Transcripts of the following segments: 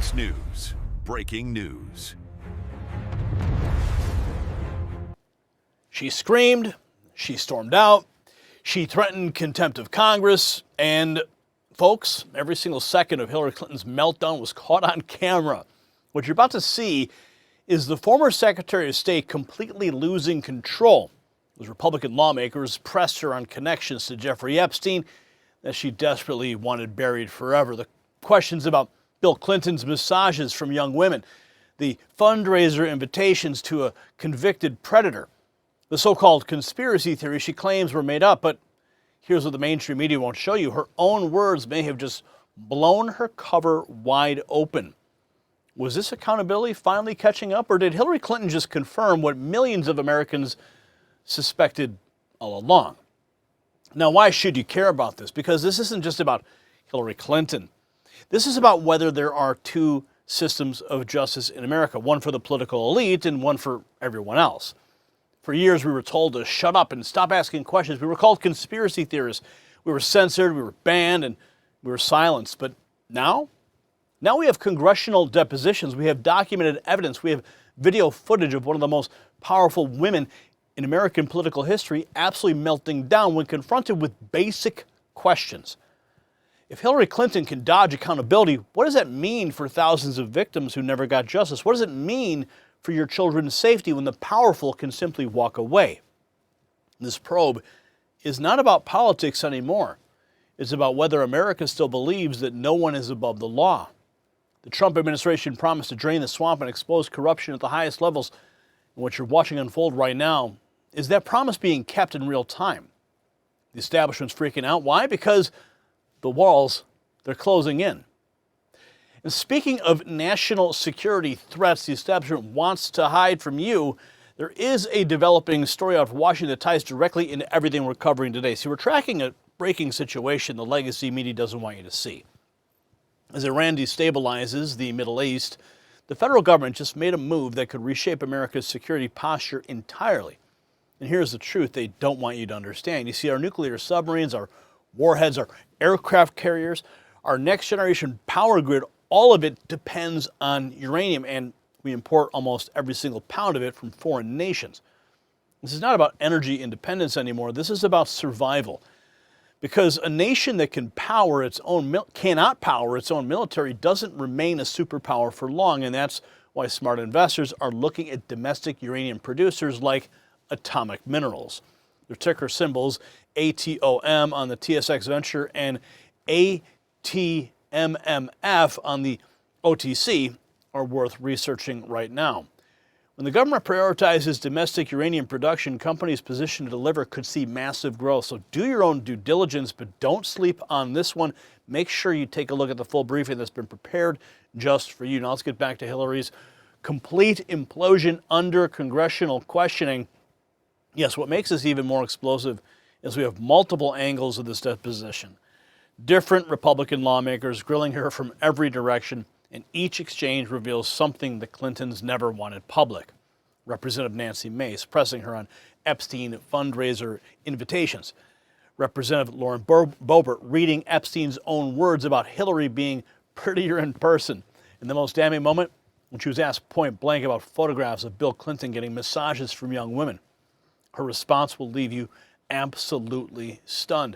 Fox News. Breaking news. She screamed, she stormed out, she threatened contempt of Congress, and folks, every single second of Hillary Clinton's meltdown was caught on camera. What you're about to see is the former Secretary of State completely losing control. Those Republican lawmakers pressed her on connections to Jeffrey Epstein that she desperately wanted buried forever. The questions about Bill Clinton's massages from young women, the fundraiser invitations to a convicted predator, the so-called conspiracy theories she claims were made up, but here's what the mainstream media won't show you. Her own words may have just blown her cover wide open. Was this accountability finally catching up, or did Hillary Clinton just confirm what millions of Americans suspected all along? Now, why should you care about this? Because this isn't just about Hillary Clinton. This is about whether there are two systems of justice in America, one for the political elite and one for everyone else. For years, we were told to shut up and stop asking questions. We were called conspiracy theorists. We were censored, we were banned, and we were silenced. But now we have congressional depositions. We have documented evidence. We have video footage of one of the most powerful women in American political history absolutely melting down when confronted with basic questions. If Hillary Clinton can dodge accountability, what does that mean for thousands of victims who never got justice? What does it mean for your children's safety when the powerful can simply walk away? This probe is not about politics anymore. It's about whether America still believes that no one is above the law. The Trump administration promised to drain the swamp and expose corruption at the highest levels. And what you're watching unfold right now is that promise being kept in real time. The establishment's freaking out. Why? Because the walls, they're closing in. And speaking of national security threats the establishment wants to hide from you, there is a developing story out of Washington that ties directly into everything we're covering today. See, we're tracking a breaking situation the legacy media doesn't want you to see. As Iran destabilizes the Middle East, the federal government just made a move that could reshape America's security posture entirely. And here's the truth they don't want you to understand. You see, our nuclear submarines, our warheads, our aircraft carriers, our next generation power grid, all of it depends on uranium, and we import almost every single pound of it from foreign nations. This is not about energy independence anymore. This is about survival. Because a nation that cannot power its own military doesn't remain a superpower for long, and that's why smart investors are looking at domestic uranium producers like Atomic Minerals. Their ticker symbols ATOM on the TSXV Venture and ATMMF on the OTC are worth researching right now. When the government prioritizes domestic uranium production, companies positioned to deliver could see massive growth. So do your own due diligence, but don't sleep on this one. Make sure you take a look at the full briefing that's been prepared just for you. Now let's get back to Hillary's complete implosion under congressional questioning. Yes, what makes this even more explosive is we have multiple angles of this deposition. Different Republican lawmakers grilling her from every direction, and each exchange reveals something the Clintons never wanted public. Representative Nancy Mace pressing her on Epstein fundraiser invitations. Representative Lauren Boebert reading Epstein's own words about Hillary being prettier in person. And the most damning moment, when she was asked point blank about photographs of Bill Clinton getting massages from young women. Her response will leave you absolutely stunned.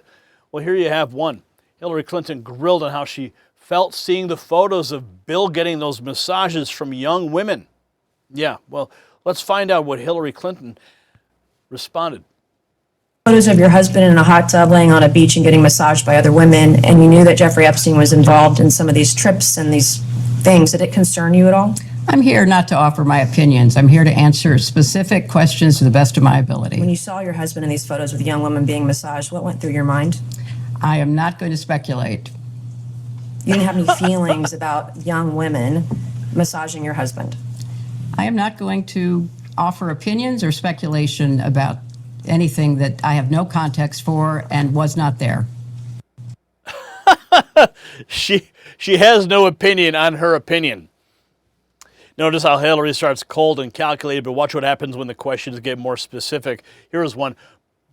Well, here you have one. Hillary Clinton grilled on how she felt seeing the photos of Bill getting those massages from young women. Yeah, well, let's find out what Hillary Clinton responded. Photos of your husband in a hot tub laying on a beach and getting massaged by other women, and you knew that Jeffrey Epstein was involved in some of these trips and these things. Did it concern you at all? I'm here not to offer my opinions. I'm here to answer specific questions to the best of my ability. When you saw your husband in these photos with young women being massaged, what went through your mind? I am not going to speculate. You didn't have any feelings about young women massaging your husband? I am not going to offer opinions or speculation about anything that I have no context for and was not there. She has no opinion on her opinion. Notice how Hillary starts cold and calculated, but watch what happens when the questions get more specific. Here's one.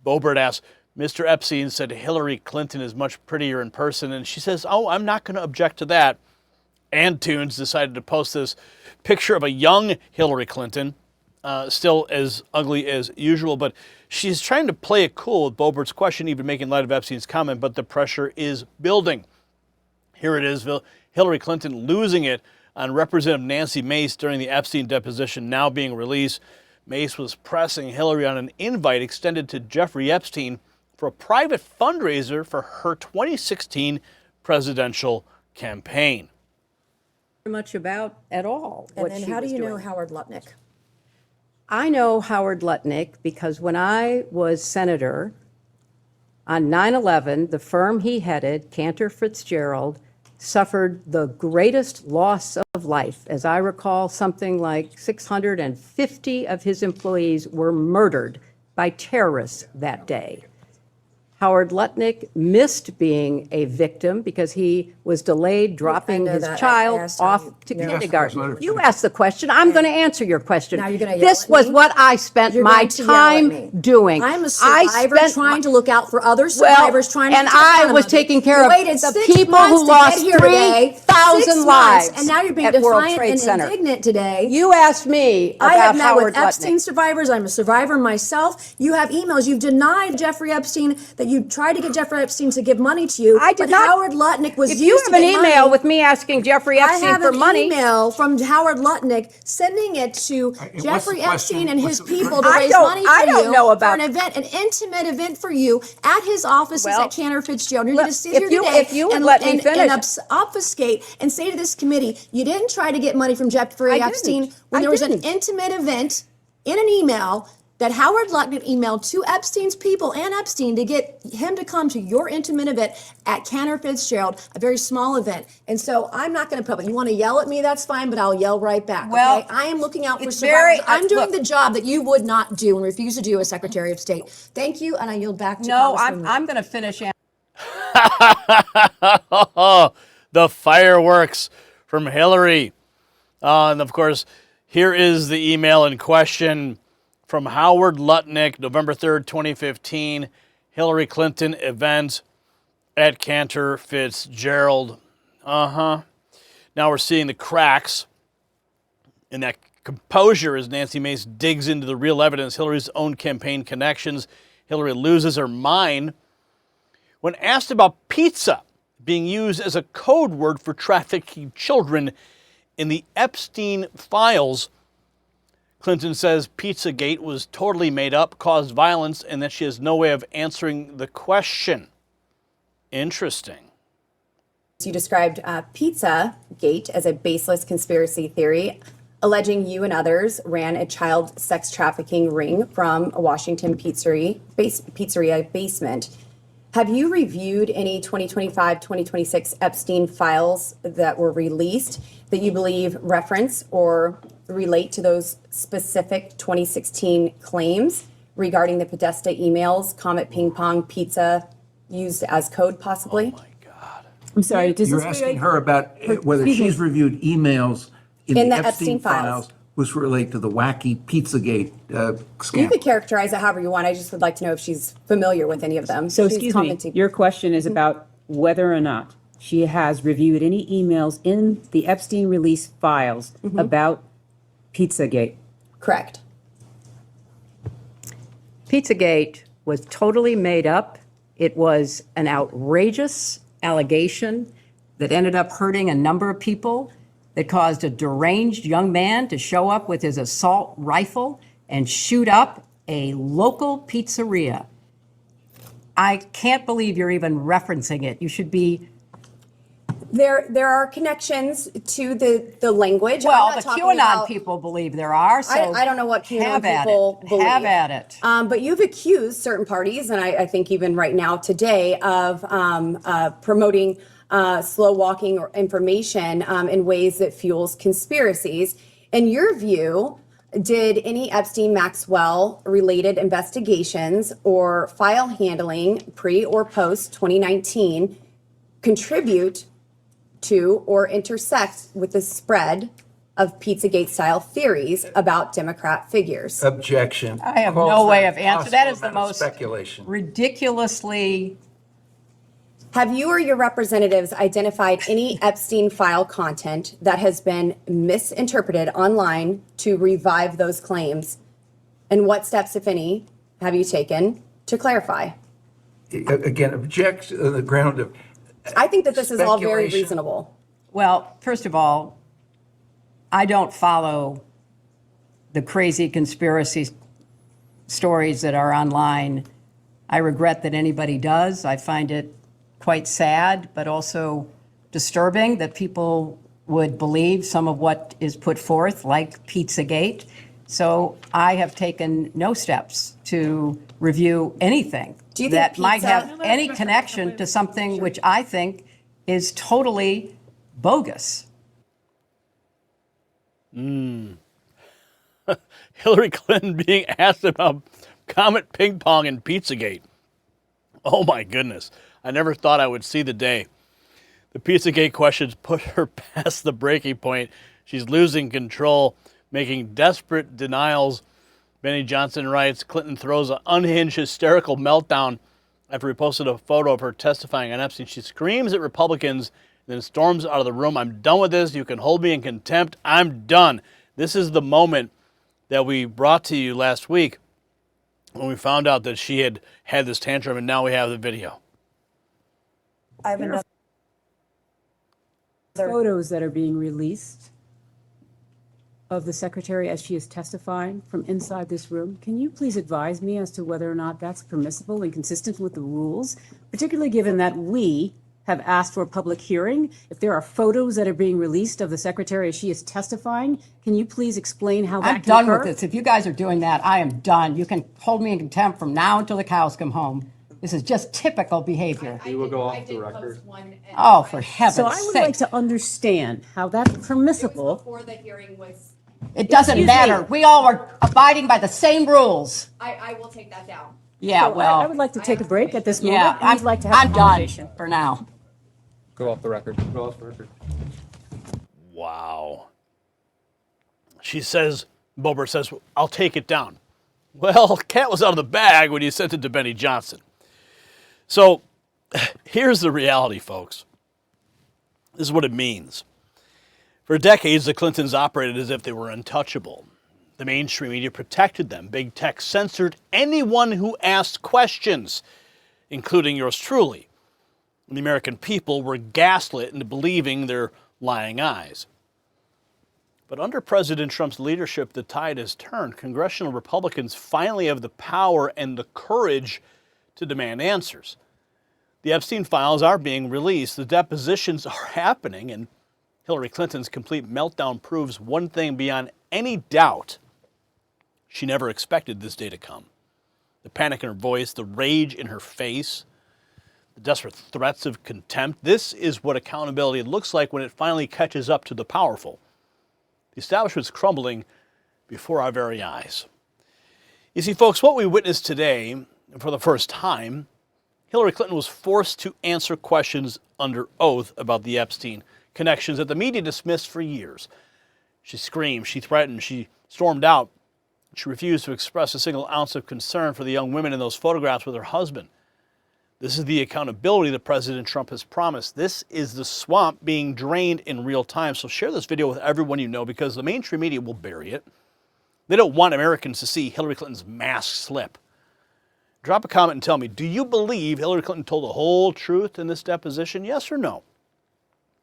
Boebert asks, Mr. Epstein said Hillary Clinton is much prettier in person, and she says, oh, I'm not going to object to that. and Tunes decided to post this picture of a young Hillary Clinton, still as ugly as usual, but she's trying to play it cool with Boebert's question, even making light of Epstein's comment, but the pressure is building. Here it is, Hillary Clinton losing it on Representative Nancy Mace during the Epstein deposition now being released. Mace was pressing Hillary on an invite extended to Jeffrey Epstein for a private fundraiser for her 2016 presidential campaign. Much about at all. And then how do you know Howard Lutnick? I know Howard Lutnick because when I was senator on 9/11, the firm he headed, Cantor Fitzgerald, suffered the greatest loss of life. As I recall, something like 650 of his employees were murdered by terrorists that day. Howard Lutnick missed being a victim because he was delayed dropping his child off to kindergarten. You asked the question. I'm going to answer your question. Now you're going to yell This at was me? what I spent You're my going to yell at me. time doing. I'm a survivor trying to look out for other Well, survivors, trying to and keep the I fun was it. taking care You of waited the 6 people months who to lost get here today. 3,000 6 months, lives and now you're being at World defiant Trade and Center. indignant today. You asked me about I have met Howard with Epstein Lutnick. survivors. I'm a survivor myself. You have emails. You've denied Jeffrey Epstein that you tried to get Jeffrey Epstein to give money to you. I did but not. Howard Lutnick was If used you to have an get email money. with me asking Jeffrey I Epstein have for an money, email from Howard Lutnick sending it to Jeffrey Epstein and his people to I raise don't- money for I don't you know about- for an event, an intimate event for you at his offices Well, at Cantor Fitzgerald. You're look, going to sit if here you- today if you would and, let me and, finish. and obfuscate and say to this committee, you didn't try to get money from Jeffrey I Epstein didn't. when I there was didn't. an intimate event in an email that Howard Lutnick emailed to Epstein's people and Epstein to get him to come to your intimate event at Cantor Fitzgerald, a very small event. And so I'm not going to put it. You want to yell at me, that's fine, but I'll yell right back. Well, okay? I am looking out for it's survivors. very- I'm doing look. the job that you would not do and refuse to do as Secretary of State. Thank you, and I yield back to no, Congresswoman. I'm going to finish. The fireworks from Hillary. And of course, here is the email in question from Howard Lutnick, November 3rd, 2015, Hillary Clinton event at Cantor Fitzgerald. Now we're seeing the cracks in that composure as Nancy Mace digs into the real evidence, Hillary's own campaign connections. Hillary loses her mind when asked about pizza being used as a code word for trafficking children in the Epstein files. Clinton says Pizzagate was totally made up, caused violence, and that she has no way of answering the question. Interesting. You described Pizzagate as a baseless conspiracy theory, alleging you and others ran a child sex trafficking ring from a Washington pizzeria basement. Have you reviewed any 2025-2026 Epstein files that were released that you believe reference or relate to those specific 2016 claims regarding the Podesta emails, Comet Ping Pong Pizza used as code possibly? Oh my God. I'm sorry, does You're this asking relate? her about whether excuse me. she's reviewed emails in In the the Epstein Epstein files. files, which relate to the wacky Pizzagate You scandal. could characterize it however you want. I just would like to know if she's familiar with any of them. So She's excuse me, commenting. your question is about whether or not she has reviewed any emails in the Epstein release files about Pizzagate. Correct. Pizzagate was totally made up. It was an outrageous allegation that ended up hurting a number of people, that caused a deranged young man to show up with his assault rifle and shoot up a local pizzeria. I can't believe you're even referencing it. You should be. There are connections to the language. I'm Well, not the talking QAnon about- people believe there are, so. I don't know what QAnon have at people it. believe. Have at it. But you've accused certain parties, and I think even right now today, of promoting slow walking or information in ways that fuels conspiracies. In your view, did any Epstein-Maxwell related investigations or file handling pre or post 2019 contribute to or intersect with the spread of Pizzagate style theories about Democrat figures? Objection. I have Calls no for way an of answering. That is the impossible amount of most speculation. ridiculously Have you or your representatives identified any Epstein file content that has been misinterpreted online to revive those claims? And what steps, if any, have you taken to clarify? Again, object on the ground of I think that this is all very speculation. reasonable. Well, first of all, I don't follow the crazy conspiracy stories that are online. I regret that anybody does. I find it quite sad, but also disturbing that people would believe some of what is put forth, like Pizzagate. So I have taken no steps to review anything Do you think that might pizza- have any connection to something which I think is totally bogus. Hillary Clinton being asked about Comet Ping Pong and Pizzagate. Oh my goodness. I never thought I would see the day. The Pizzagate questions put her past the breaking point. She's losing control, making desperate denials. Benny Johnson writes, Clinton throws an unhinged, hysterical meltdown after he posted a photo of her testifying on Epstein. She screams at Republicans, then storms out of the room. I'm done with this. You can hold me in contempt. I'm done. This is the moment that we brought to you last week when we found out that she had had this tantrum, and now we have the video. I have another. Photos that are being released of the secretary as she is testifying from inside this room. Can you please advise me as to whether or not that's permissible and consistent with the rules, particularly given that we have asked for a public hearing? If there are photos that are being released of the secretary as she is testifying, can you please explain how that I'm can done occur? with this. If you guys are doing that, I am done. You can hold me in contempt from now until the cows come home. This is just typical behavior. We will go off the record. Oh, for heaven's So I would like sake. to understand how that's permissible. Before the hearing was, It doesn't Excuse matter. me. We all are abiding by the same rules. I will take that down. Yeah, So well, I would like to take a break at this moment. yeah, and I'd like to have I'm a done conversation. for now. Go off the record. Go off the record. Wow. She says, Boebert says, I'll take it down. Well, cat was out of the bag when you sent it to Benny Johnson. So here's the reality, folks. This is what it means. For decades, the Clintons operated as if they were untouchable. The mainstream media protected them. Big tech censored anyone who asked questions, including yours truly. And the American people were gaslit into believing their lying eyes. But under President Trump's leadership, the tide has turned. Congressional Republicans finally have the power and the courage to demand answers. The Epstein files are being released, the depositions are happening, and Hillary Clinton's complete meltdown proves one thing beyond any doubt. She never expected this day to come. The panic in her voice, the rage in her face, the desperate threats of contempt. This is what accountability looks like when it finally catches up to the powerful. The establishment's crumbling before our very eyes. You see, folks, what we witnessed today, for the first time, Hillary Clinton was forced to answer questions under oath about the Epstein connections that the media dismissed for years. She screamed, she threatened, she stormed out. She refused to express a single ounce of concern for the young women in those photographs with her husband. This is the accountability that President Trump has promised. This is the swamp being drained in real time. So share this video with everyone you know, because the mainstream media will bury it. They don't want Americans to see Hillary Clinton's mask slip. Drop a comment and tell me, do you believe Hillary Clinton told the whole truth in this deposition? Yes or no?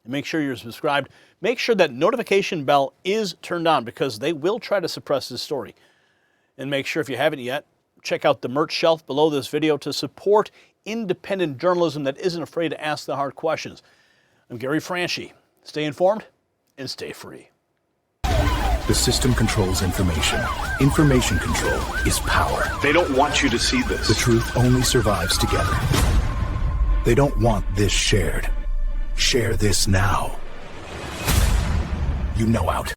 And make sure you're subscribed. Make sure that notification bell is turned on, because they will try to suppress this story. And make sure, if you haven't yet, check out the merch shelf below this video to support independent journalism that isn't afraid to ask the hard questions. I'm Gary Franchi. Stay informed and stay free. The system controls information. Information control is power. They don't want you to see this. The truth only survives together. They don't want this shared. Share this now. You know out.